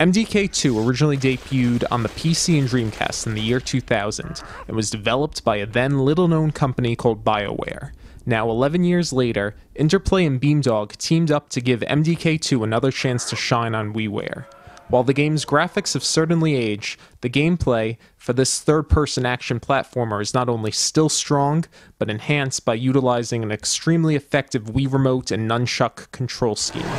MDK2 originally debuted on the PC and Dreamcast in the year 2000 and was developed by a then little-known company called WiiWare. Now 11 years later, Interplay and Beamdog teamed up to give MDK2 another chance to shine on WiiWare. While the game's graphics have certainly aged, the gameplay for this third-person action platformer is not only still strong, but enhanced by utilizing an extremely effective Wii Remote and Nunchuck control scheme.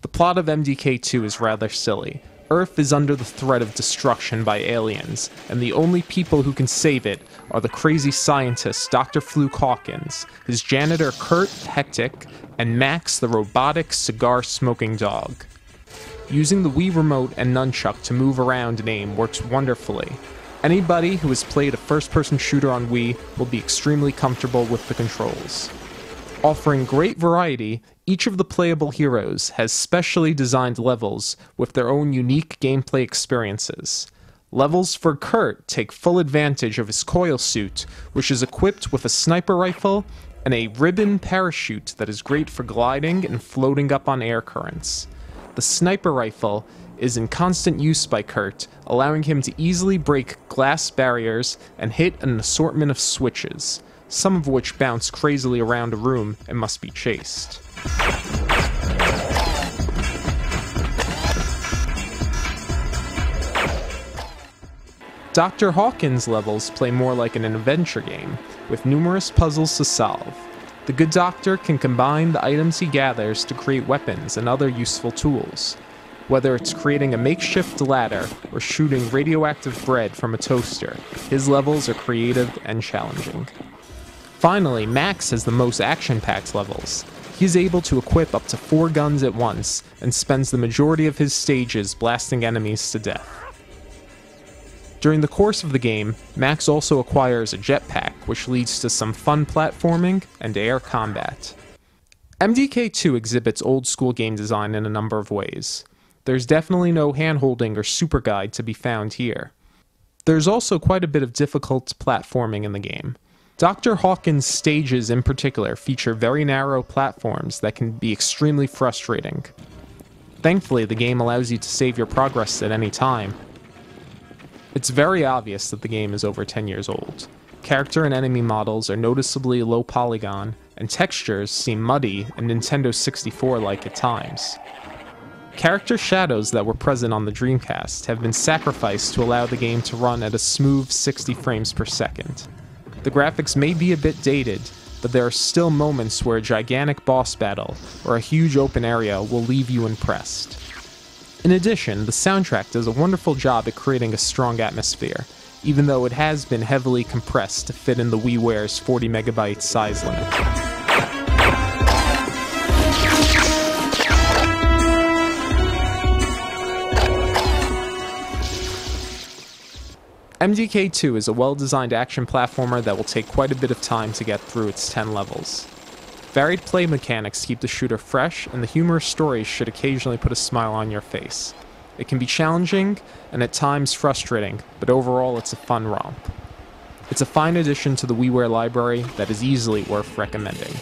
The plot of MDK2 is rather silly. Earth is under the threat of destruction by aliens, and the only people who can save it are the crazy scientist Dr. Fluke Hawkins, his janitor Kurt Hectic, and Max the robotic cigar-smoking dog. Using the Wii Remote and Nunchuck to move around and aim works wonderfully. Anybody who has played a first-person shooter on Wii will be extremely comfortable with the controls. Offering great variety, each of the playable heroes has specially designed levels with their own unique gameplay experiences. Levels for Kurt take full advantage of his coil suit, which is equipped with a sniper rifle and a ribbon parachute that is great for gliding and floating up on air currents. The sniper rifle is in constant use by Kurt, allowing him to easily break glass barriers and hit an assortment of switches, some of which bounce crazily around a room and must be chased. Dr. Hawkins levels play more like an adventure game, with numerous puzzles to solve. The good doctor can combine the items he gathers to create weapons and other useful tools. Whether it's creating a makeshift ladder or shooting radioactive bread from a toaster, his levels are creative and challenging. Finally, Max has the most action-packed levels. He is able to equip up to 4 guns at once, and spends the majority of his stages blasting enemies to death. During the course of the game, Max also acquires a jetpack, which leads to some fun platforming and air combat. MDK2 exhibits old-school game design in a number of ways. There's definitely no hand-holding or super guide to be found here. There's also quite a bit of difficult platforming in the game. Dr. Hawkins' stages in particular feature very narrow platforms that can be extremely frustrating. Thankfully, the game allows you to save your progress at any time. It's very obvious that the game is over 10 years old. Character and enemy models are noticeably low polygon, and textures seem muddy and Nintendo 64-like at times. Character shadows that were present on the Dreamcast have been sacrificed to allow the game to run at a smooth 60 frames per second. The graphics may be a bit dated, but there are still moments where a gigantic boss battle or a huge open area will leave you impressed. In addition, the soundtrack does a wonderful job at creating a strong atmosphere, even though it has been heavily compressed to fit in the WiiWare's 40 megabyte size limit. MDK2 is a well-designed action platformer that will take quite a bit of time to get through its 10 levels. Varied play mechanics keep the shooter fresh, and the humorous stories should occasionally put a smile on your face. It can be challenging, and at times frustrating, but overall it's a fun romp. It's a fine addition to the WiiWare library that is easily worth recommending.